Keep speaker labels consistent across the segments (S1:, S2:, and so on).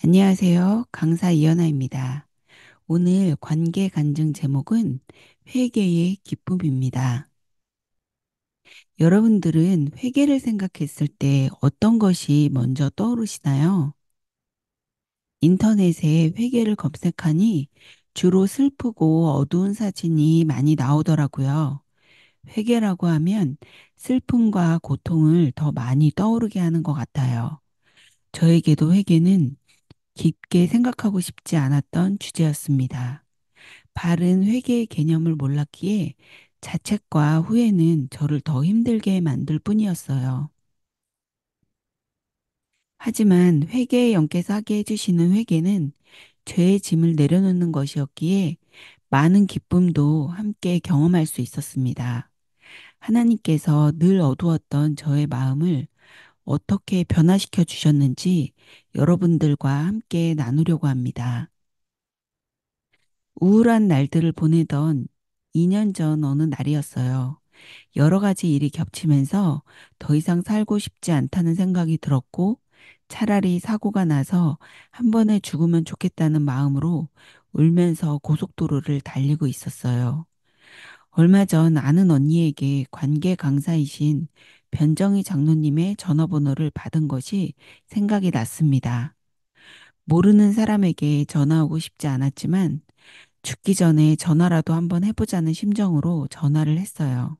S1: 안녕하세요. 강사 이연아입니다. 오늘 관계 간증 제목은 회개의 기쁨입니다. 여러분들은 회개를 생각했을 때 어떤 것이 먼저 떠오르시나요? 인터넷에 회개를 검색하니 주로 슬프고 어두운 사진이 많이 나오더라고요. 회개라고 하면 슬픔과 고통을 더 많이 떠오르게 하는 것 같아요. 저에게도 회개는 깊게 생각하고 싶지 않았던 주제였습니다. 바른 회개의 개념을 몰랐기에 자책과 후회는 저를 더 힘들게 만들 뿐이었어요. 하지만 회개의 영께서 하게 해주시는 회개는 죄의 짐을 내려놓는 것이었기에 많은 기쁨도 함께 경험할 수 있었습니다. 하나님께서 늘 어두웠던 저의 마음을 어떻게 변화시켜 주셨는지 여러분들과 함께 나누려고 합니다. 우울한 날들을 보내던 2년 전 어느 날이었어요. 여러 가지 일이 겹치면서 더 이상 살고 싶지 않다는 생각이 들었고 차라리 사고가 나서 한 번에 죽으면 좋겠다는 마음으로 울면서 고속도로를 달리고 있었어요. 얼마 전 아는 언니에게 관계 강사이신 변정희 장로님의 전화번호를 받은 것이 생각이 났습니다. 모르는 사람에게 전화하고 싶지 않았지만 죽기 전에 전화라도 한번 해보자는 심정으로 전화를 했어요.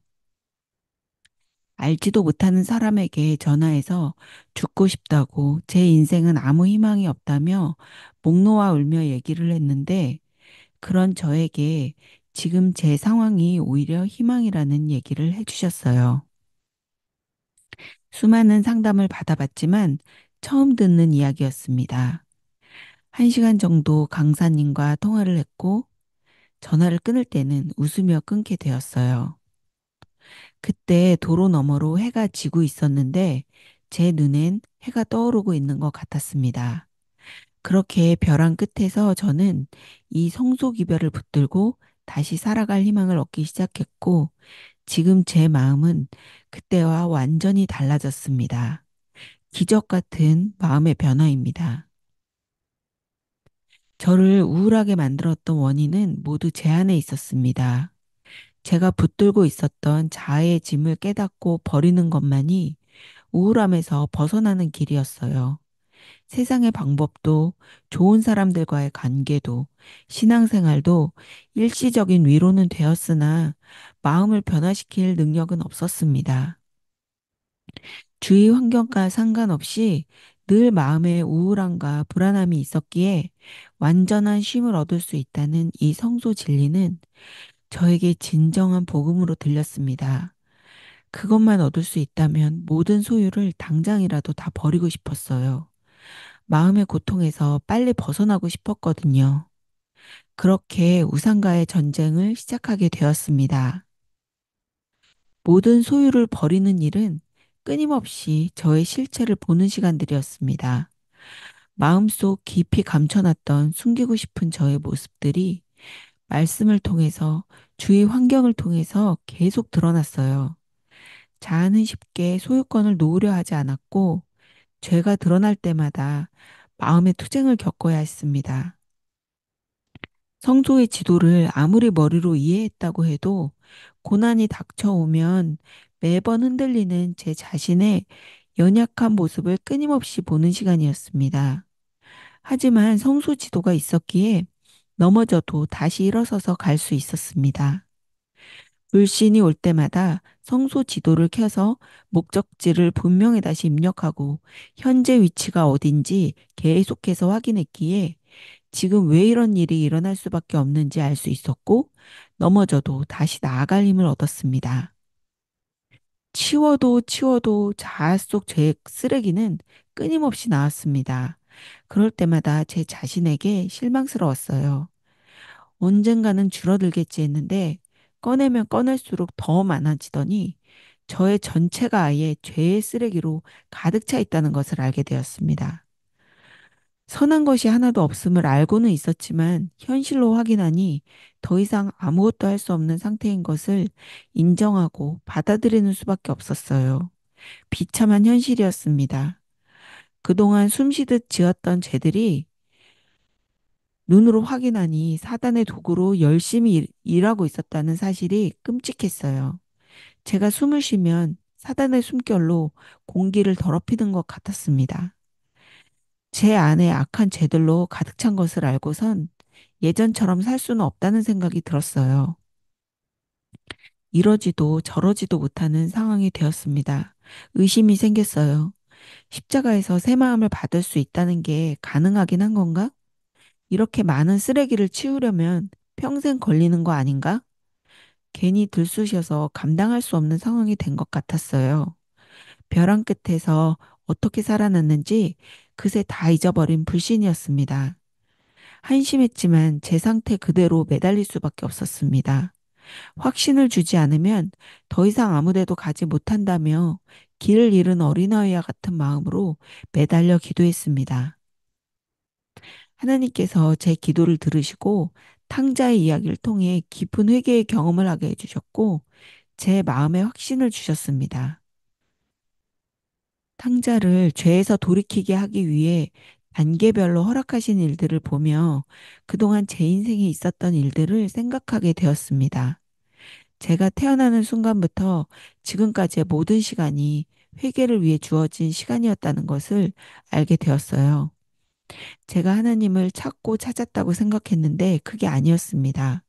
S1: 알지도 못하는 사람에게 전화해서 죽고 싶다고 제 인생은 아무 희망이 없다며 목 놓아 울며 얘기를 했는데 그런 저에게 지금 제 상황이 오히려 희망이라는 얘기를 해주셨어요. 수많은 상담을 받아봤지만 처음 듣는 이야기였습니다. 1시간 정도 강사님과 통화를 했고 전화를 끊을 때는 웃으며 끊게 되었어요. 그때 도로 너머로 해가 지고 있었는데 제 눈엔 해가 떠오르고 있는 것 같았습니다. 그렇게 벼랑 끝에서 저는 이 성소기별을 붙들고 다시 살아갈 희망을 얻기 시작했고 지금 제 마음은 그때와 완전히 달라졌습니다. 기적 같은 마음의 변화입니다. 저를 우울하게 만들었던 원인은 모두 제 안에 있었습니다. 제가 붙들고 있었던 자아의 짐을 깨닫고 버리는 것만이 우울함에서 벗어나는 길이었어요. 세상의 방법도 좋은 사람들과의 관계도 신앙생활도 일시적인 위로는 되었으나 마음을 변화시킬 능력은 없었습니다. 주위 환경과 상관없이 늘 마음에 우울함과 불안함이 있었기에 완전한 쉼을 얻을 수 있다는 이 성소 진리는 저에게 진정한 복음으로 들렸습니다. 그것만 얻을 수 있다면 모든 소유를 당장이라도 다 버리고 싶었어요. 마음의 고통에서 빨리 벗어나고 싶었거든요. 그렇게 우상과의 전쟁을 시작하게 되었습니다. 모든 소유를 버리는 일은 끊임없이 저의 실체를 보는 시간들이었습니다. 마음속 깊이 감춰놨던 숨기고 싶은 저의 모습들이 말씀을 통해서 주위 환경을 통해서 계속 드러났어요. 자아는 쉽게 소유권을 놓으려 하지 않았고 죄가 드러날 때마다 마음의 투쟁을 겪어야 했습니다. 성소의 지도를 아무리 머리로 이해했다고 해도 고난이 닥쳐오면 매번 흔들리는 제 자신의 연약한 모습을 끊임없이 보는 시간이었습니다. 하지만 성소 지도가 있었기에 넘어져도 다시 일어서서 갈 수 있었습니다. 불신이 올 때마다 성소 지도를 켜서 목적지를 분명히 다시 입력하고 현재 위치가 어딘지 계속해서 확인했기에 지금 왜 이런 일이 일어날 수밖에 없는지 알 수 있었고 넘어져도 다시 나아갈 힘을 얻었습니다. 치워도 치워도 자아 속 죄의 쓰레기는 끊임없이 나왔습니다. 그럴 때마다 제 자신에게 실망스러웠어요. 언젠가는 줄어들겠지 했는데 꺼내면 꺼낼수록 더 많아지더니 저의 전체가 아예 죄의 쓰레기로 가득 차 있다는 것을 알게 되었습니다. 선한 것이 하나도 없음을 알고는 있었지만 현실로 확인하니 더 이상 아무것도 할 수 없는 상태인 것을 인정하고 받아들이는 수밖에 없었어요. 비참한 현실이었습니다. 그동안 숨쉬듯 지었던 죄들이 눈으로 확인하니 사단의 도구로 열심히 일하고 있었다는 사실이 끔찍했어요. 제가 숨을 쉬면 사단의 숨결로 공기를 더럽히는 것 같았습니다. 제 안에 악한 죄들로 가득 찬 것을 알고선 예전처럼 살 수는 없다는 생각이 들었어요. 이러지도 저러지도 못하는 상황이 되었습니다. 의심이 생겼어요. 십자가에서 새 마음을 받을 수 있다는 게 가능하긴 한 건가? 이렇게 많은 쓰레기를 치우려면 평생 걸리는 거 아닌가? 괜히 들쑤셔서 감당할 수 없는 상황이 된 것 같았어요. 벼랑 끝에서 어떻게 살아났는지 그새 다 잊어버린 불신이었습니다. 한심했지만 제 상태 그대로 매달릴 수밖에 없었습니다. 확신을 주지 않으면 더 이상 아무데도 가지 못한다며 길을 잃은 어린아이와 같은 마음으로 매달려 기도했습니다. 하나님께서 제 기도를 들으시고 탕자의 이야기를 통해 깊은 회개의 경험을 하게 해주셨고 제 마음에 확신을 주셨습니다. 탕자를 죄에서 돌이키게 하기 위해 단계별로 허락하신 일들을 보며 그동안 제 인생에 있었던 일들을 생각하게 되었습니다. 제가 태어나는 순간부터 지금까지의 모든 시간이 회개를 위해 주어진 시간이었다는 것을 알게 되었어요. 제가 하나님을 찾고 찾았다고 생각했는데 그게 아니었습니다.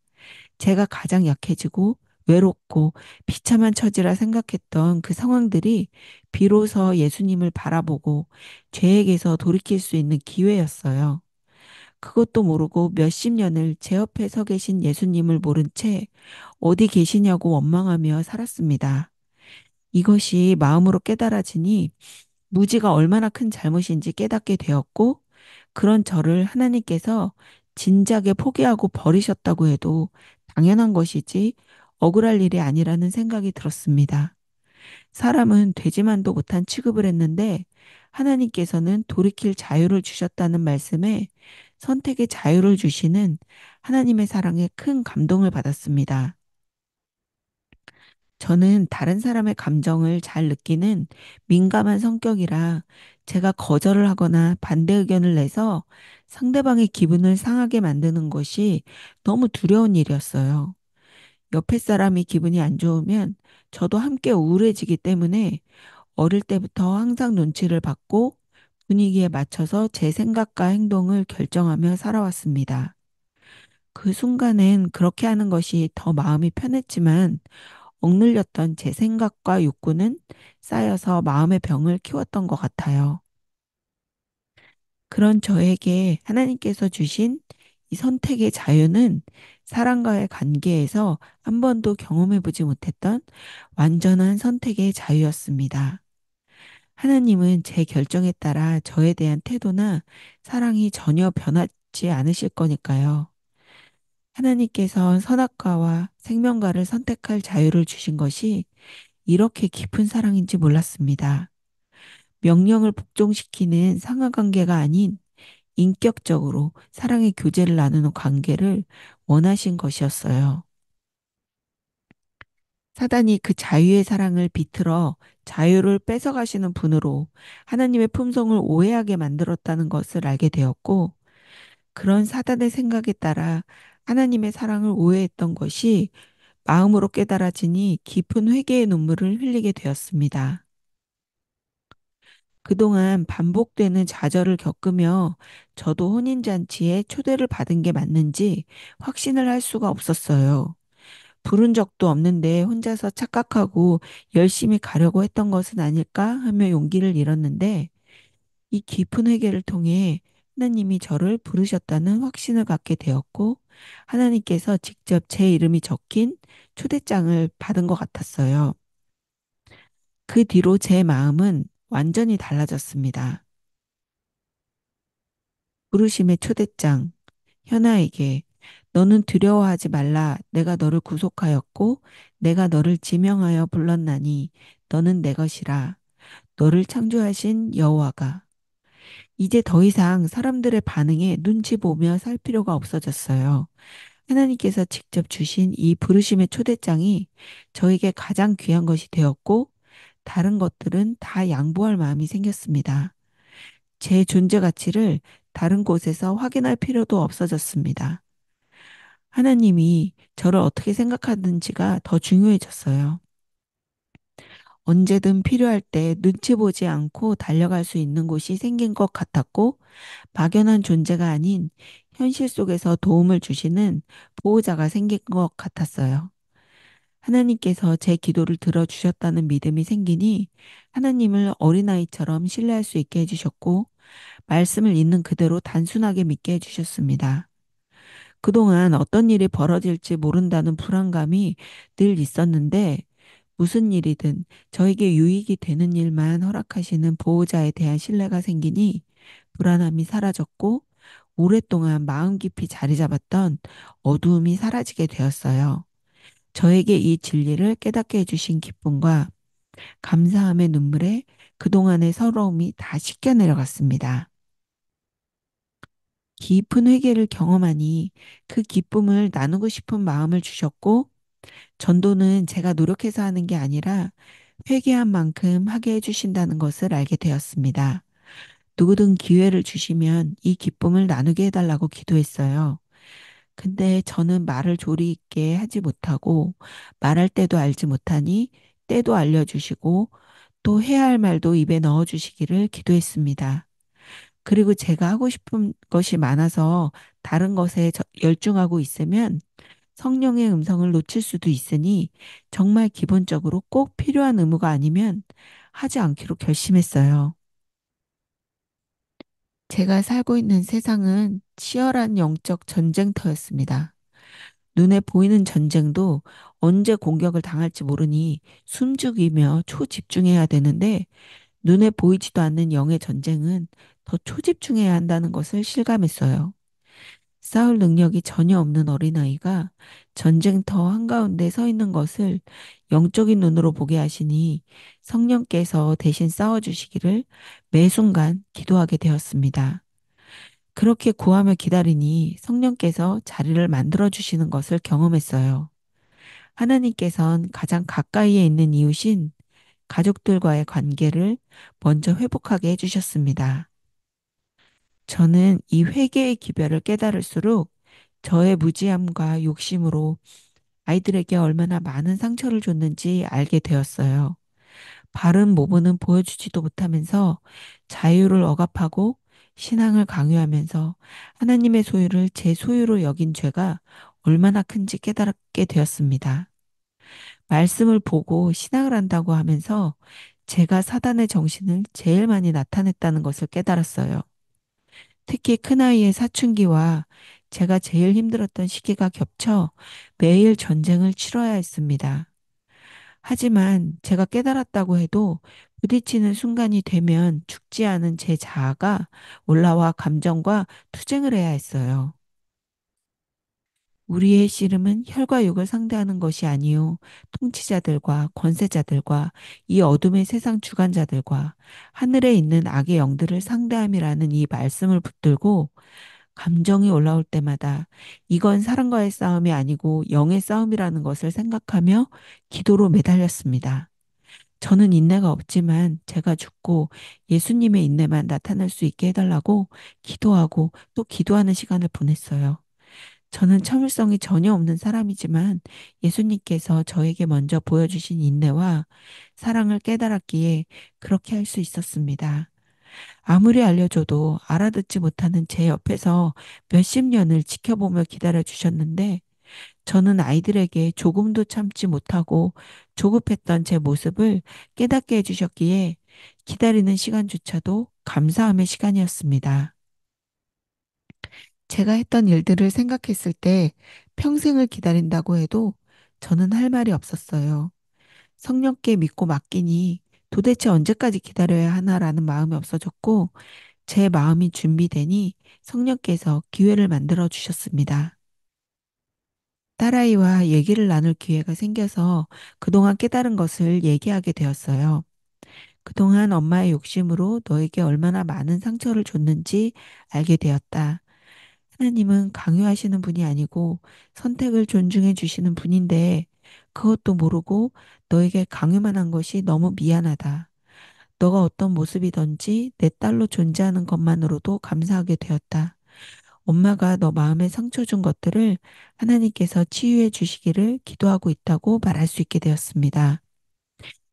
S1: 제가 가장 약해지고 외롭고 비참한 처지라 생각했던 그 상황들이 비로소 예수님을 바라보고 죄에게서 돌이킬 수 있는 기회였어요. 그것도 모르고 몇십 년을 제 옆에 서 계신 예수님을 모른 채 어디 계시냐고 원망하며 살았습니다. 이것이 마음으로 깨달아지니 무지가 얼마나 큰 잘못인지 깨닫게 되었고 그런 저를 하나님께서 진작에 포기하고 버리셨다고 해도 당연한 것이지 억울할 일이 아니라는 생각이 들었습니다. 사람은 되지만도 못한 취급을 했는데 하나님께서는 돌이킬 자유를 주셨다는 말씀에 선택의 자유를 주시는 하나님의 사랑에 큰 감동을 받았습니다. 저는 다른 사람의 감정을 잘 느끼는 민감한 성격이라 제가 거절을 하거나 반대 의견을 내서 상대방의 기분을 상하게 만드는 것이 너무 두려운 일이었어요. 옆에 사람이 기분이 안 좋으면 저도 함께 우울해지기 때문에 어릴 때부터 항상 눈치를 받고 분위기에 맞춰서 제 생각과 행동을 결정하며 살아왔습니다. 그 순간엔 그렇게 하는 것이 더 마음이 편했지만 억눌렸던 제 생각과 욕구는 쌓여서 마음의 병을 키웠던 것 같아요. 그런 저에게 하나님께서 주신 이 선택의 자유는 사람과의 관계에서 한 번도 경험해 보지 못했던 완전한 선택의 자유였습니다. 하나님은 제 결정에 따라 저에 대한 태도나 사랑이 전혀 변하지 않으실 거니까요. 하나님께서 선악과와 생명과를 선택할 자유를 주신 것이 이렇게 깊은 사랑인지 몰랐습니다. 명령을 복종시키는 상하관계가 아닌 인격적으로 사랑의 교제를 나누는 관계를 원하신 것이었어요. 사단이 그 자유의 사랑을 비틀어 자유를 뺏어가시는 분으로 하나님의 품성을 오해하게 만들었다는 것을 알게 되었고, 그런 사단의 생각에 따라 하나님의 사랑을 오해했던 것이 마음으로 깨달아지니 깊은 회개의 눈물을 흘리게 되었습니다. 그동안 반복되는 좌절을 겪으며 저도 혼인잔치에 초대를 받은 게 맞는지 확신을 할 수가 없었어요. 부른 적도 없는데 혼자서 착각하고 열심히 가려고 했던 것은 아닐까 하며 용기를 잃었는데 이 깊은 회개를 통해 하나님이 저를 부르셨다는 확신을 갖게 되었고 하나님께서 직접 제 이름이 적힌 초대장을 받은 것 같았어요. 그 뒤로 제 마음은 완전히 달라졌습니다. 부르심의 초대장, 현아에게 너는 두려워하지 말라. 내가 너를 구속하였고 내가 너를 지명하여 불렀나니 너는 내 것이라. 너를 창조하신 여호와가. 이제 더 이상 사람들의 반응에 눈치 보며 살 필요가 없어졌어요. 하나님께서 직접 주신 이 부르심의 초대장이 저에게 가장 귀한 것이 되었고 다른 것들은 다 양보할 마음이 생겼습니다. 제 존재 가치를 다른 곳에서 확인할 필요도 없어졌습니다. 하나님이 저를 어떻게 생각하는지가 더 중요해졌어요. 언제든 필요할 때 눈치 보지 않고 달려갈 수 있는 곳이 생긴 것 같았고, 막연한 존재가 아닌 현실 속에서 도움을 주시는 보호자가 생긴 것 같았어요. 하나님께서 제 기도를 들어주셨다는 믿음이 생기니 하나님을 어린아이처럼 신뢰할 수 있게 해주셨고, 말씀을 있는 그대로 단순하게 믿게 해주셨습니다. 그동안 어떤 일이 벌어질지 모른다는 불안감이 늘 있었는데, 무슨 일이든 저에게 유익이 되는 일만 허락하시는 보호자에 대한 신뢰가 생기니 불안함이 사라졌고, 오랫동안 마음 깊이 자리 잡았던 어두움이 사라지게 되었어요. 저에게 이 진리를 깨닫게 해주신 기쁨과 감사함의 눈물에 그동안의 서러움이 다 씻겨 내려갔습니다. 깊은 회개를 경험하니 그 기쁨을 나누고 싶은 마음을 주셨고, 전도는 제가 노력해서 하는 게 아니라 회개한 만큼 하게 해주신다는 것을 알게 되었습니다. 누구든 기회를 주시면 이 기쁨을 나누게 해달라고 기도했어요. 근데 저는 말을 조리 있게 하지 못하고 말할 때도 알지 못하니 때도 알려주시고 또 해야 할 말도 입에 넣어주시기를 기도했습니다. 그리고 제가 하고 싶은 것이 많아서 다른 것에 열중하고 있으면 성령의 음성을 놓칠 수도 있으니 정말 기본적으로 꼭 필요한 의무가 아니면 하지 않기로 결심했어요. 제가 살고 있는 세상은 치열한 영적 전쟁터였습니다. 눈에 보이는 전쟁도 언제 공격을 당할지 모르니 숨죽이며 초집중해야 되는데 눈에 보이지도 않는 영의 전쟁은 더 초집중해야 한다는 것을 실감했어요. 싸울 능력이 전혀 없는 어린아이가 전쟁터 한가운데 서 있는 것을 영적인 눈으로 보게 하시니 성령께서 대신 싸워주시기를 매 순간 기도하게 되었습니다. 그렇게 구하며 기다리니 성령께서 자리를 만들어주시는 것을 경험했어요. 하나님께선 가장 가까이에 있는 이웃인 가족들과의 관계를 먼저 회복하게 해주셨습니다. 저는 이 회개의 기별을 깨달을수록 저의 무지함과 욕심으로 아이들에게 얼마나 많은 상처를 줬는지 알게 되었어요. 바른 모범은 보여주지도 못하면서 자유를 억압하고 신앙을 강요하면서 하나님의 소유를 제 소유로 여긴 죄가 얼마나 큰지 깨닫게 되었습니다. 말씀을 보고 신앙을 한다고 하면서 제가 사단의 정신을 제일 많이 나타냈다는 것을 깨달았어요. 특히 큰아이의 사춘기와 제가 제일 힘들었던 시기가 겹쳐 매일 전쟁을 치러야 했습니다. 하지만 제가 깨달았다고 해도 부딪히는 순간이 되면 죽지 않은 제 자아가 올라와 감정과 투쟁을 해야 했어요. 우리의 씨름은 혈과 육을 상대하는 것이 아니요 통치자들과 권세자들과 이 어둠의 세상 주관자들과 하늘에 있는 악의 영들을 상대함이라는 이 말씀을 붙들고 감정이 올라올 때마다 이건 사람과의 싸움이 아니고 영의 싸움이라는 것을 생각하며 기도로 매달렸습니다. 저는 인내가 없지만 제가 죽고 예수님의 인내만 나타날 수 있게 해달라고 기도하고 또 기도하는 시간을 보냈어요. 저는 참을성이 전혀 없는 사람이지만 예수님께서 저에게 먼저 보여주신 인내와 사랑을 깨달았기에 그렇게 할 수 있었습니다. 아무리 알려줘도 알아듣지 못하는 제 옆에서 몇십 년을 지켜보며 기다려 주셨는데 저는 아이들에게 조금도 참지 못하고 조급했던 제 모습을 깨닫게 해주셨기에 기다리는 시간조차도 감사함의 시간이었습니다. 제가 했던 일들을 생각했을 때 평생을 기다린다고 해도 저는 할 말이 없었어요. 성령께 믿고 맡기니 도대체 언제까지 기다려야 하나라는 마음이 없어졌고 제 마음이 준비되니 성령께서 기회를 만들어 주셨습니다. 딸아이와 얘기를 나눌 기회가 생겨서 그동안 깨달은 것을 얘기하게 되었어요. 그동안 엄마의 욕심으로 너에게 얼마나 많은 상처를 줬는지 알게 되었다. 하나님은 강요하시는 분이 아니고 선택을 존중해 주시는 분인데 그것도 모르고 너에게 강요만 한 것이 너무 미안하다. 너가 어떤 모습이든지 내 딸로 존재하는 것만으로도 감사하게 되었다. 엄마가 너 마음에 상처 준 것들을 하나님께서 치유해 주시기를 기도하고 있다고 말할 수 있게 되었습니다.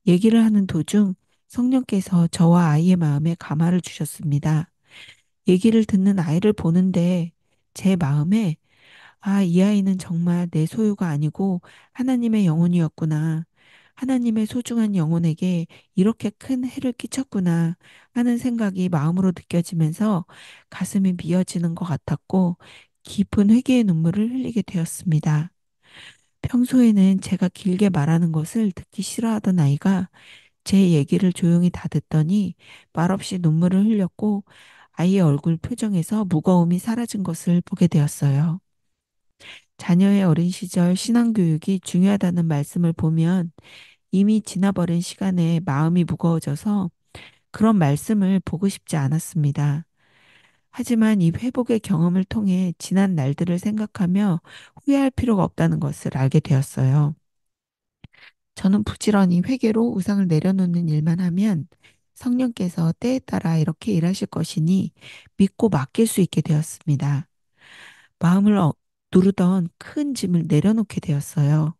S1: 얘기를 하는 도중 성령께서 저와 아이의 마음에 감화를 주셨습니다. 얘기를 듣는 아이를 보는데 제 마음에 아, 이 아이는 정말 내 소유가 아니고 하나님의 영혼이었구나. 하나님의 소중한 영혼에게 이렇게 큰 해를 끼쳤구나 하는 생각이 마음으로 느껴지면서 가슴이 미어지는 것 같았고 깊은 회개의 눈물을 흘리게 되었습니다. 평소에는 제가 길게 말하는 것을 듣기 싫어하던 아이가 제 얘기를 조용히 다 듣더니 말없이 눈물을 흘렸고 아이의 얼굴 표정에서 무거움이 사라진 것을 보게 되었어요. 자녀의 어린 시절 신앙교육이 중요하다는 말씀을 보면 이미 지나버린 시간에 마음이 무거워져서 그런 말씀을 보고 싶지 않았습니다. 하지만 이 회복의 경험을 통해 지난 날들을 생각하며 후회할 필요가 없다는 것을 알게 되었어요. 저는 부지런히 회개로 우상을 내려놓는 일만 하면 성령께서 때에 따라 이렇게 일하실 것이니 믿고 맡길 수 있게 되었습니다. 마음을 누르던 큰 짐을 내려놓게 되었어요.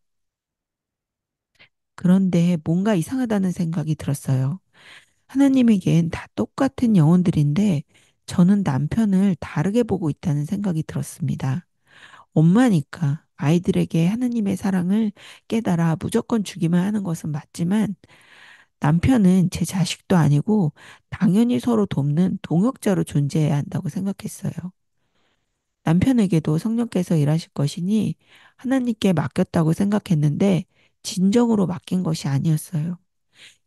S1: 그런데 뭔가 이상하다는 생각이 들었어요. 하나님에겐 다 똑같은 영혼들인데 저는 남편을 다르게 보고 있다는 생각이 들었습니다. 엄마니까 아이들에게 하나님의 사랑을 깨달아 무조건 주기만 하는 것은 맞지만 남편은 제 자식도 아니고 당연히 서로 돕는 동역자로 존재해야 한다고 생각했어요. 남편에게도 성령께서 일하실 것이니 하나님께 맡겼다고 생각했는데 진정으로 맡긴 것이 아니었어요.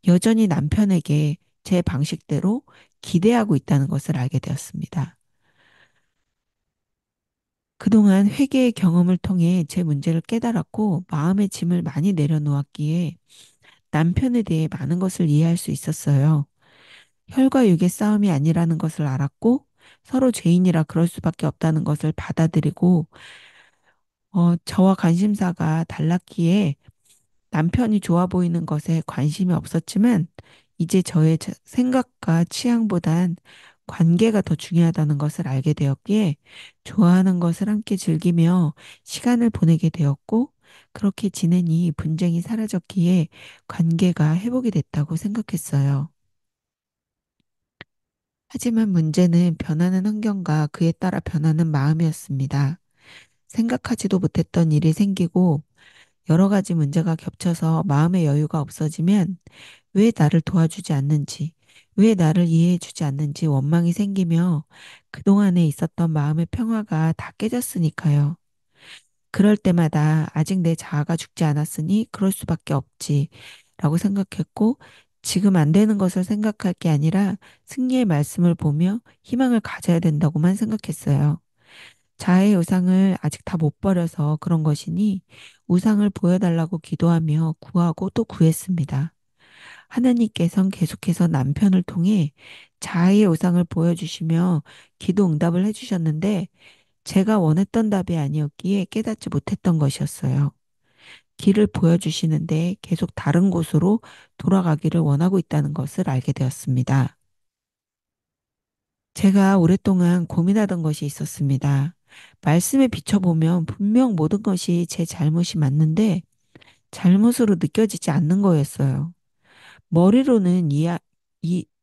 S1: 여전히 남편에게 제 방식대로 기대하고 있다는 것을 알게 되었습니다. 그동안 회개의 경험을 통해 제 문제를 깨달았고 마음의 짐을 많이 내려놓았기에 남편에 대해 많은 것을 이해할 수 있었어요. 혈과 육의 싸움이 아니라는 것을 알았고 서로 죄인이라 그럴 수밖에 없다는 것을 받아들이고 저와 관심사가 달랐기에 남편이 좋아 보이는 것에 관심이 없었지만 이제 저의 생각과 취향보단 관계가 더 중요하다는 것을 알게 되었기에 좋아하는 것을 함께 즐기며 시간을 보내게 되었고 그렇게 지내니 분쟁이 사라졌기에 관계가 회복이 됐다고 생각했어요. 하지만 문제는 변하는 환경과 그에 따라 변하는 마음이었습니다. 생각하지도 못했던 일이 생기고 여러 가지 문제가 겹쳐서 마음의 여유가 없어지면 왜 나를 도와주지 않는지, 왜 나를 이해해주지 않는지 원망이 생기며 그동안에 있었던 마음의 평화가 다 깨졌으니까요. 그럴 때마다 아직 내 자아가 죽지 않았으니 그럴 수밖에 없지 라고 생각했고 지금 안 되는 것을 생각할 게 아니라 승리의 말씀을 보며 희망을 가져야 된다고만 생각했어요. 자아의 우상을 아직 다 못 버려서 그런 것이니 우상을 보여달라고 기도하며 구하고 또 구했습니다. 하나님께서는 계속해서 남편을 통해 자아의 우상을 보여주시며 기도 응답을 해주셨는데 제가 원했던 답이 아니었기에 깨닫지 못했던 것이었어요. 길을 보여주시는데 계속 다른 곳으로 돌아가기를 원하고 있다는 것을 알게 되었습니다. 제가 오랫동안 고민하던 것이 있었습니다. 말씀에 비춰보면 분명 모든 것이 제 잘못이 맞는데 잘못으로 느껴지지 않는 거였어요. 머리로는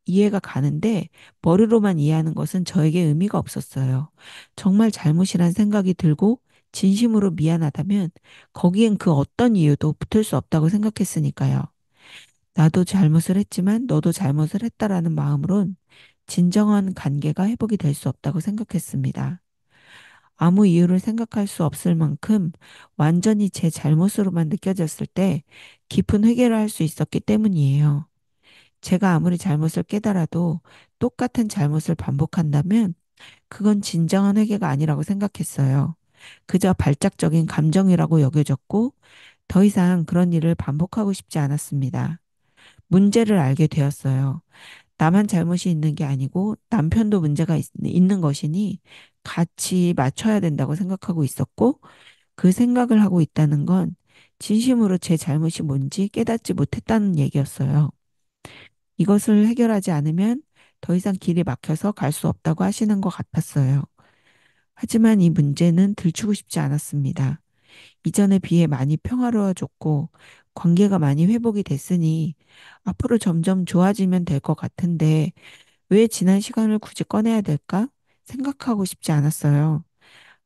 S1: 이해가 가는데 머리로만 이해하는 것은 저에게 의미가 없었어요. 정말 잘못이란 생각이 들고 진심으로 미안하다면 거기엔 그 어떤 이유도 붙을 수 없다고 생각했으니까요. 나도 잘못을 했지만 너도 잘못을 했다라는 마음으론 진정한 관계가 회복이 될 수 없다고 생각했습니다. 아무 이유를 생각할 수 없을 만큼 완전히 제 잘못으로만 느껴졌을 때 깊은 회개를 할 수 있었기 때문이에요. 제가 아무리 잘못을 깨달아도 똑같은 잘못을 반복한다면 그건 진정한 회개가 아니라고 생각했어요. 그저 발작적인 감정이라고 여겨졌고 더 이상 그런 일을 반복하고 싶지 않았습니다. 문제를 알게 되었어요. 나만 잘못이 있는 게 아니고 남편도 문제가 있는 것이니 같이 맞춰야 된다고 생각하고 있었고 그 생각을 하고 있다는 건 진심으로 제 잘못이 뭔지 깨닫지 못했다는 얘기였어요. 이것을 해결하지 않으면 더 이상 길이 막혀서 갈 수 없다고 하시는 것 같았어요. 하지만 이 문제는 들추고 싶지 않았습니다. 이전에 비해 많이 평화로워졌고 관계가 많이 회복이 됐으니 앞으로 점점 좋아지면 될 것 같은데 왜 지난 시간을 굳이 꺼내야 될까? 생각하고 싶지 않았어요.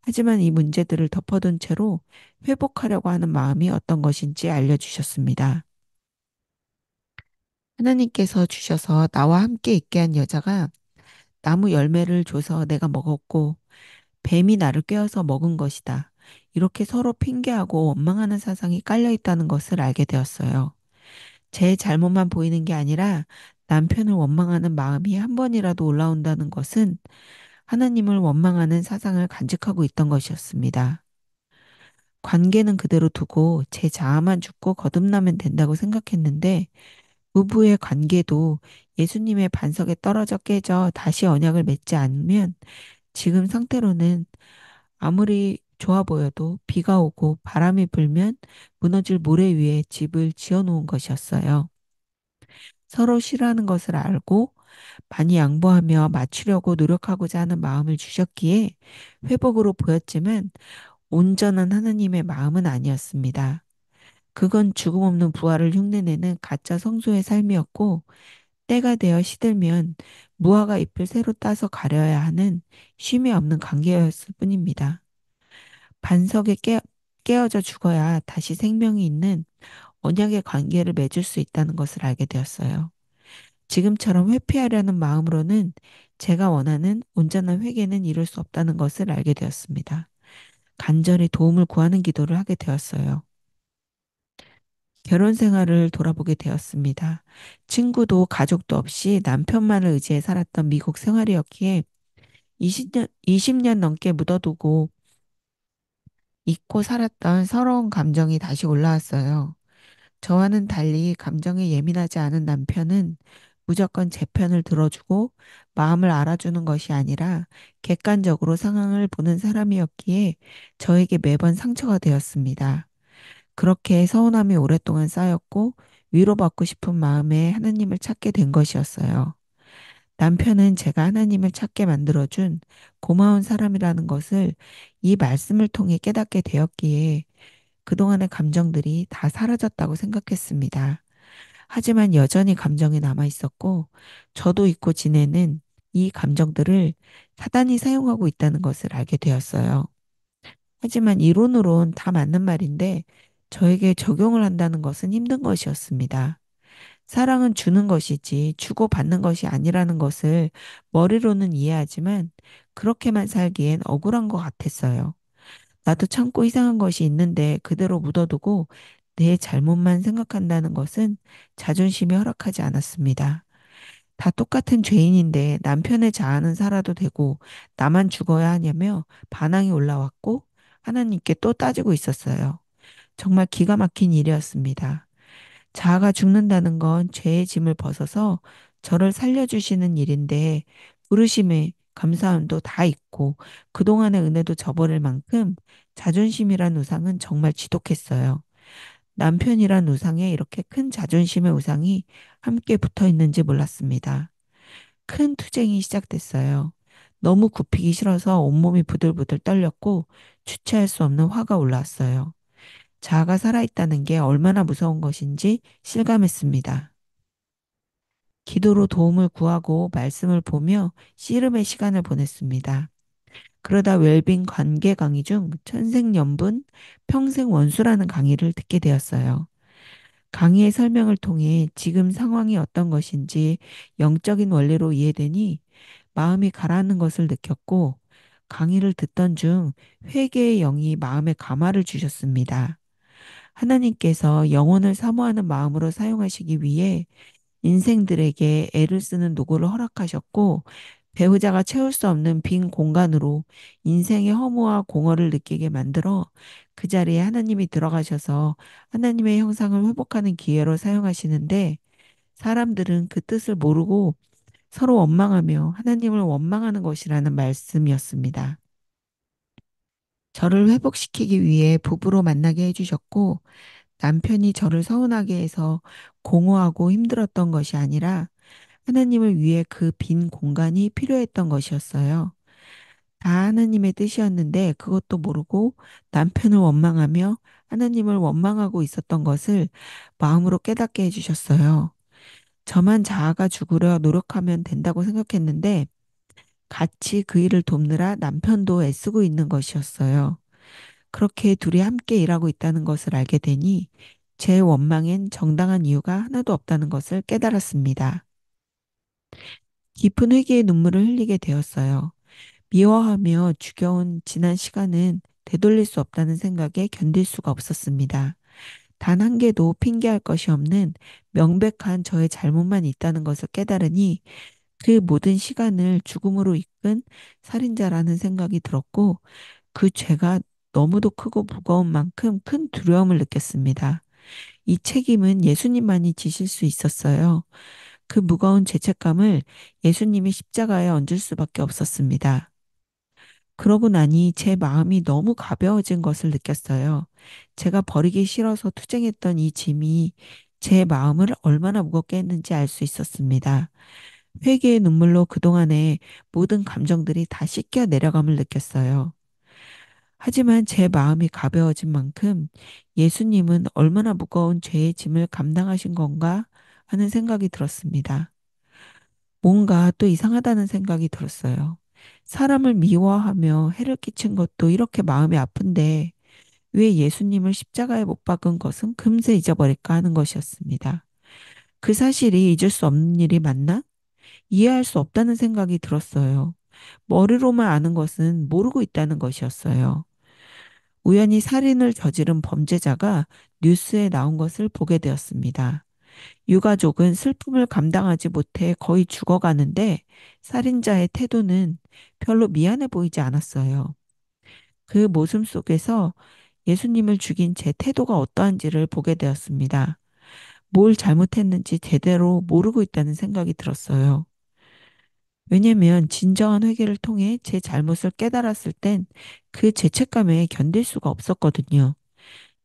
S1: 하지만 이 문제들을 덮어둔 채로 회복하려고 하는 마음이 어떤 것인지 알려주셨습니다. 하나님께서 주셔서 나와 함께 있게 한 여자가 나무 열매를 줘서 내가 먹었고 뱀이 나를 꿰어서 먹은 것이다. 이렇게 서로 핑계하고 원망하는 사상이 깔려 있다는 것을 알게 되었어요. 제 잘못만 보이는 게 아니라 남편을 원망하는 마음이 한 번이라도 올라온다는 것은 하나님을 원망하는 사상을 간직하고 있던 것이었습니다. 관계는 그대로 두고 제 자아만 죽고 거듭나면 된다고 생각했는데 부부의 관계도 예수님의 반석에 떨어져 깨져 다시 언약을 맺지 않으면 지금 상태로는 아무리 좋아 보여도 비가 오고 바람이 불면 무너질 모래 위에 집을 지어 놓은 것이었어요. 서로 싫어하는 것을 알고 많이 양보하며 맞추려고 노력하고자 하는 마음을 주셨기에 회복으로 보였지만 온전한 하나님의 마음은 아니었습니다. 그건 죽음 없는 부활을 흉내내는 가짜 성소의 삶이었고 때가 되어 시들면 무화과 잎을 새로 따서 가려야 하는 쉼이 없는 관계였을 뿐입니다. 반석에 깨어져 죽어야 다시 생명이 있는 언약의 관계를 맺을 수 있다는 것을 알게 되었어요. 지금처럼 회피하려는 마음으로는 제가 원하는 온전한 회개는 이룰 수 없다는 것을 알게 되었습니다. 간절히 도움을 구하는 기도를 하게 되었어요. 결혼 생활을 돌아보게 되었습니다. 친구도 가족도 없이 남편만을 의지해 살았던 미국 생활이었기에 20년 넘게 묻어두고 잊고 살았던 서러운 감정이 다시 올라왔어요. 저와는 달리 감정에 예민하지 않은 남편은 무조건 제 편을 들어주고 마음을 알아주는 것이 아니라 객관적으로 상황을 보는 사람이었기에 저에게 매번 상처가 되었습니다. 그렇게 서운함이 오랫동안 쌓였고 위로받고 싶은 마음에 하나님을 찾게 된 것이었어요. 남편은 제가 하나님을 찾게 만들어준 고마운 사람이라는 것을 이 말씀을 통해 깨닫게 되었기에 그동안의 감정들이 다 사라졌다고 생각했습니다. 하지만 여전히 감정이 남아 있었고 저도 잊고 지내는 이 감정들을 사단이 사용하고 있다는 것을 알게 되었어요. 하지만 이론으론 다 맞는 말인데 저에게 적용을 한다는 것은 힘든 것이었습니다. 사랑은 주는 것이지 주고받는 것이 아니라는 것을 머리로는 이해하지만 그렇게만 살기엔 억울한 것 같았어요. 나도 참고 이상한 것이 있는데 그대로 묻어두고 내 잘못만 생각한다는 것은 자존심이 허락하지 않았습니다. 다 똑같은 죄인인데 남편의 자아는 살아도 되고 나만 죽어야 하냐며 반항이 올라왔고 하나님께 또 따지고 있었어요. 정말 기가 막힌 일이었습니다. 자아가 죽는다는 건 죄의 짐을 벗어서 저를 살려주시는 일인데 부르심에 감사함도 다 있고 그동안의 은혜도 저버릴 만큼 자존심이란 우상은 정말 지독했어요. 남편이란 우상에 이렇게 큰 자존심의 우상이 함께 붙어 있는지 몰랐습니다. 큰 투쟁이 시작됐어요. 너무 굽히기 싫어서 온몸이 부들부들 떨렸고 주체할 수 없는 화가 올라왔어요. 자아가 살아있다는 게 얼마나 무서운 것인지 실감했습니다. 기도로 도움을 구하고 말씀을 보며 씨름의 시간을 보냈습니다. 그러다 웰빙 관계 강의 중 천생연분, 평생 원수라는 강의를 듣게 되었어요. 강의의 설명을 통해 지금 상황이 어떤 것인지 영적인 원리로 이해되니 마음이 가라앉는 것을 느꼈고 강의를 듣던 중 회개의 영이 마음에 감화를 주셨습니다. 하나님께서 영혼을 사모하는 마음으로 사용하시기 위해 인생들에게 애를 쓰는 노고를 허락하셨고 배우자가 채울 수 없는 빈 공간으로 인생의 허무와 공허를 느끼게 만들어 그 자리에 하나님이 들어가셔서 하나님의 형상을 회복하는 기회로 사용하시는데 사람들은 그 뜻을 모르고 서로 원망하며 하나님을 원망하는 것이라는 말씀이었습니다. 저를 회복시키기 위해 부부로 만나게 해주셨고 남편이 저를 서운하게 해서 공허하고 힘들었던 것이 아니라 하나님을 위해 그 빈 공간이 필요했던 것이었어요. 다 하나님의 뜻이었는데 그것도 모르고 남편을 원망하며 하나님을 원망하고 있었던 것을 마음으로 깨닫게 해주셨어요. 저만 자아가 죽으려 노력하면 된다고 생각했는데 같이 그 일을 돕느라 남편도 애쓰고 있는 것이었어요. 그렇게 둘이 함께 일하고 있다는 것을 알게 되니 제 원망엔 정당한 이유가 하나도 없다는 것을 깨달았습니다. 깊은 회개의 눈물을 흘리게 되었어요. 미워하며 죽여온 지난 시간은 되돌릴 수 없다는 생각에 견딜 수가 없었습니다. 단 한 개도 핑계할 것이 없는 명백한 저의 잘못만 있다는 것을 깨달으니 그 모든 시간을 죽음으로 이끈 살인자라는 생각이 들었고 그 죄가 너무도 크고 무거운 만큼 큰 두려움을 느꼈습니다. 이 책임은 예수님만이 지실 수 있었어요. 그 무거운 죄책감을 예수님이 십자가에 얹을 수밖에 없었습니다. 그러고 나니 제 마음이 너무 가벼워진 것을 느꼈어요. 제가 버리기 싫어서 투쟁했던 이 짐이 제 마음을 얼마나 무겁게 했는지 알 수 있었습니다. 회개의 눈물로 그동안의 모든 감정들이 다 씻겨 내려감을 느꼈어요. 하지만 제 마음이 가벼워진 만큼 예수님은 얼마나 무거운 죄의 짐을 감당하신 건가 하는 생각이 들었습니다. 뭔가 또 이상하다는 생각이 들었어요. 사람을 미워하며 해를 끼친 것도 이렇게 마음이 아픈데 왜 예수님을 십자가에 못 박은 것은 금세 잊어버릴까 하는 것이었습니다. 그 사실이 잊을 수 없는 일이 맞나? 이해할 수 없다는 생각이 들었어요. 머리로만 아는 것은 모르고 있다는 것이었어요. 우연히 살인을 저지른 범죄자가 뉴스에 나온 것을 보게 되었습니다. 유가족은 슬픔을 감당하지 못해 거의 죽어가는데 살인자의 태도는 별로 미안해 보이지 않았어요. 그 모습 속에서 예수님을 죽인 제 태도가 어떠한지를 보게 되었습니다. 뭘 잘못했는지 제대로 모르고 있다는 생각이 들었어요. 왜냐면 진정한 회개를 통해 제 잘못을 깨달았을 땐 그 죄책감에 견딜 수가 없었거든요.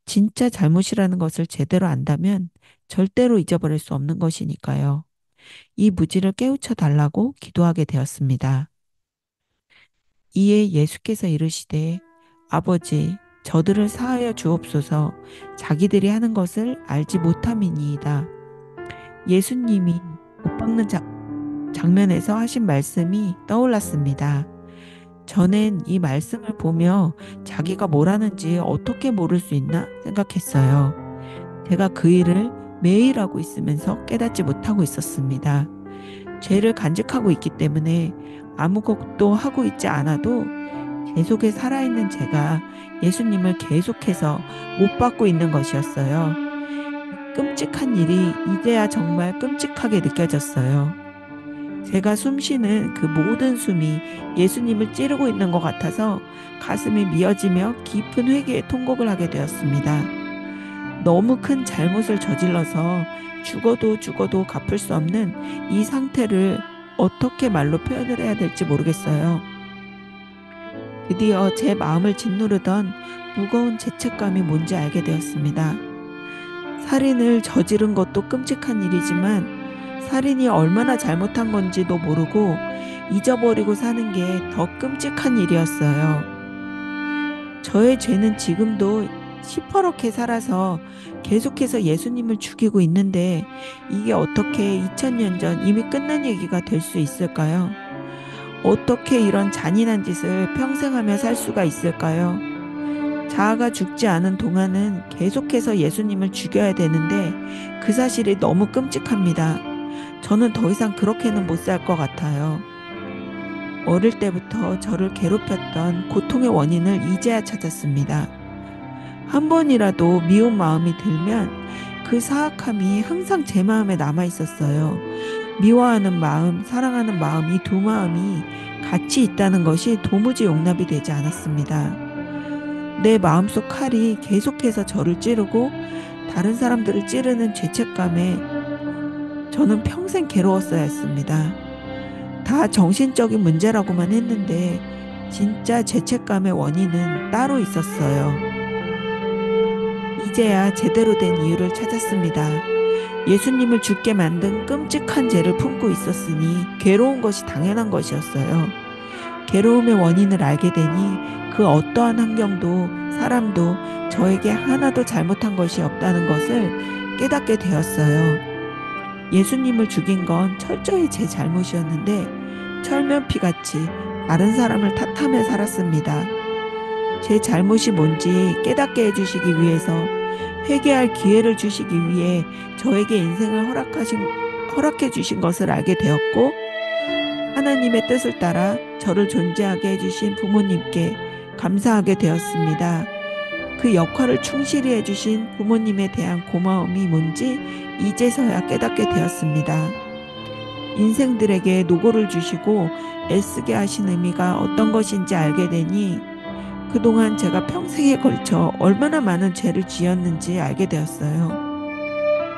S1: 진짜 잘못이라는 것을 제대로 안다면 절대로 잊어버릴 수 없는 것이니까요. 이 무지를 깨우쳐 달라고 기도하게 되었습니다. 이에 예수께서 이르시되 아버지 저들을 사하여 주옵소서 자기들이 하는 것을 알지 못함이니이다. 예수님이 못 박는 장면에서 하신 말씀이 떠올랐습니다. 저는 이 말씀을 보며 자기가 뭘 하는지 어떻게 모를 수 있나 생각했어요. 제가 그 일을 매일 하고 있으면서 깨닫지 못하고 있었습니다. 죄를 간직하고 있기 때문에 아무것도 하고 있지 않아도 제 속에 살아있는 제가 예수님을 계속해서 못 받고 있는 것이었어요. 끔찍한 일이 이제야 정말 끔찍하게 느껴졌어요. 제가 숨 쉬는 그 모든 숨이 예수님을 찌르고 있는 것 같아서 가슴이 미어지며 깊은 회개의 통곡을 하게 되었습니다. 너무 큰 잘못을 저질러서 죽어도 죽어도 갚을 수 없는 이 상태를 어떻게 말로 표현을 해야 될지 모르겠어요. 드디어 제 마음을 짓누르던 무거운 죄책감이 뭔지 알게 되었습니다. 살인을 저지른 것도 끔찍한 일이지만 살인이 얼마나 잘못한 건지도 모르고 잊어버리고 사는 게 더 끔찍한 일이었어요. 저의 죄는 지금도 시퍼렇게 살아서 계속해서 예수님을 죽이고 있는데 이게 어떻게 2000년 전 이미 끝난 얘기가 될 수 있을까요? 어떻게 이런 잔인한 짓을 평생 하며 살 수가 있을까요? 자아가 죽지 않은 동안은 계속해서 예수님을 죽여야 되는데 그 사실이 너무 끔찍합니다. 저는 더 이상 그렇게는 못 살 것 같아요. 어릴 때부터 저를 괴롭혔던 고통의 원인을 이제야 찾았습니다. 한 번이라도 미운 마음이 들면 그 사악함이 항상 제 마음에 남아 있었어요. 미워하는 마음, 사랑하는 마음, 이 두 마음이 같이 있다는 것이 도무지 용납이 되지 않았습니다. 내 마음속 칼이 계속해서 저를 찌르고 다른 사람들을 찌르는 죄책감에 저는 평생 괴로웠어야 했습니다. 다 정신적인 문제라고만 했는데 진짜 죄책감의 원인은 따로 있었어요. 이제야 제대로 된 이유를 찾았습니다. 예수님을 죽게 만든 끔찍한 죄를 품고 있었으니 괴로운 것이 당연한 것이었어요. 괴로움의 원인을 알게 되니 그 어떠한 환경도 사람도 저에게 하나도 잘못한 것이 없다는 것을 깨닫게 되었어요. 예수님을 죽인 건 철저히 제 잘못이었는데 철면피같이 다른 사람을 탓하며 살았습니다. 제 잘못이 뭔지 깨닫게 해주시기 위해서 회개할 기회를 주시기 위해 저에게 인생을 허락해 주신 것을 알게 되었고 하나님의 뜻을 따라 저를 존재하게 해주신 부모님께 감사하게 되었습니다. 그 역할을 충실히 해주신 부모님에 대한 고마움이 뭔지 이제서야 깨닫게 되었습니다. 인생들에게 노고를 주시고 애쓰게 하신 의미가 어떤 것인지 알게 되니 그동안 제가 평생에 걸쳐 얼마나 많은 죄를 지었는지 알게 되었어요.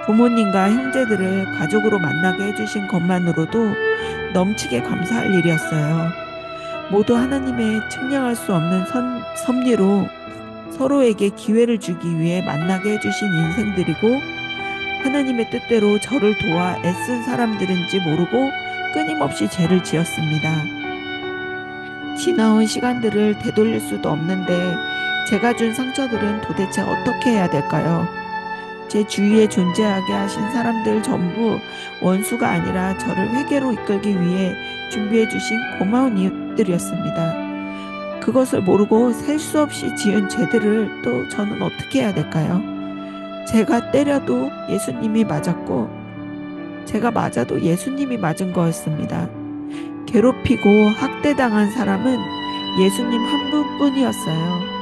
S1: 부모님과 형제들을 가족으로 만나게 해주신 것만으로도 넘치게 감사할 일이었어요. 모두 하나님의 측량할 수 없는 섭리로 서로에게 기회를 주기 위해 만나게 해주신 인생들이고 하나님의 뜻대로 저를 도와 애쓴 사람들인지 모르고 끊임없이 죄를 지었습니다. 지나온 시간들을 되돌릴 수도 없는데 제가 준 상처들은 도대체 어떻게 해야 될까요? 제 주위에 존재하게 하신 사람들 전부 원수가 아니라 저를 회개로 이끌기 위해 준비해 주신 고마운 이웃들이었습니다. 그것을 모르고 셀 수 없이 지은 죄들을 또 저는 어떻게 해야 될까요? 제가 때려도 예수님이 맞았고 제가 맞아도 예수님이 맞은 거였습니다. 괴롭히고 학대당한 사람은 예수님 한 분뿐이었어요.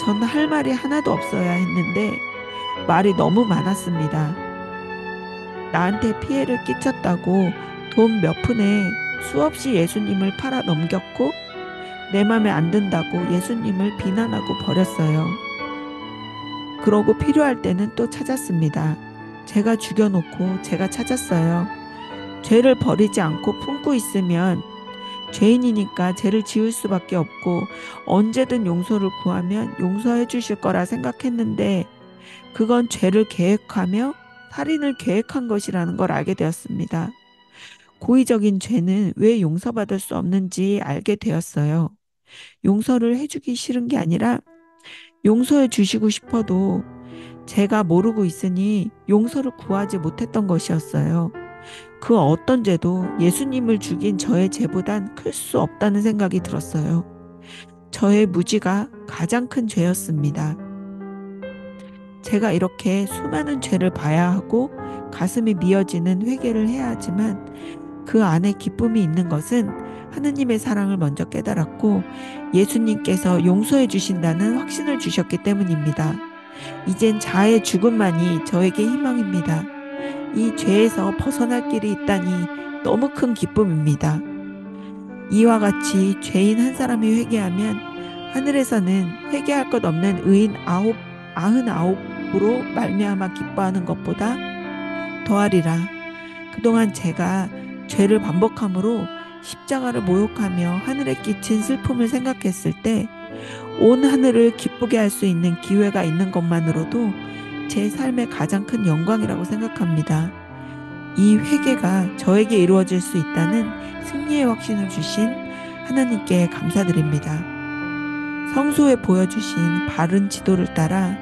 S1: 전 할 말이 하나도 없어야 했는데 말이 너무 많았습니다. 나한테 피해를 끼쳤다고 돈 몇 푼에 수없이 예수님을 팔아 넘겼고 내 맘에 안 든다고 예수님을 비난하고 버렸어요. 그러고 필요할 때는 또 찾았습니다. 제가 죽여놓고 제가 찾았어요. 죄를 버리지 않고 품고 있으면 죄인이니까 죄를 지을 수밖에 없고 언제든 용서를 구하면 용서해 주실 거라 생각했는데 그건 죄를 계획하며 살인을 계획한 것이라는 걸 알게 되었습니다. 고의적인 죄는 왜 용서받을 수 없는지 알게 되었어요. 용서를 해주기 싫은 게 아니라 용서해 주시고 싶어도 제가 모르고 있으니 용서를 구하지 못했던 것이었어요. 그 어떤 죄도 예수님을 죽인 저의 죄보단 클 수 없다는 생각이 들었어요. 저의 무지가 가장 큰 죄였습니다. 제가 이렇게 수많은 죄를 봐야 하고 가슴이 미어지는 회개를 해야 하지만 그 안에 기쁨이 있는 것은 하느님의 사랑을 먼저 깨달았고 예수님께서 용서해 주신다는 확신을 주셨기 때문입니다. 이젠 자아의 죽음만이 저에게 희망입니다. 이 죄에서 벗어날 길이 있다니 너무 큰 기쁨입니다. 이와 같이 죄인 한 사람이 회개하면 하늘에서는 회개할 것 없는 의인 99으로 말미암아 기뻐하는 것보다 더하리라. 그동안 제가 죄를 반복함으로 십자가를 모욕하며 하늘에 끼친 슬픔을 생각했을 때 온 하늘을 기쁘게 할 수 있는 기회가 있는 것만으로도 제 삶의 가장 큰 영광이라고 생각합니다. 이 회개가 저에게 이루어질 수 있다는 승리의 확신을 주신 하나님께 감사드립니다. 성소에 보여주신 바른 지도를 따라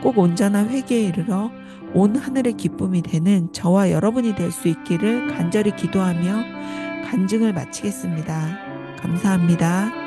S1: 꼭 온전한 회개에 이르러 온 하늘의 기쁨이 되는 저와 여러분이 될 수 있기를 간절히 기도하며 간증을 마치겠습니다. 감사합니다.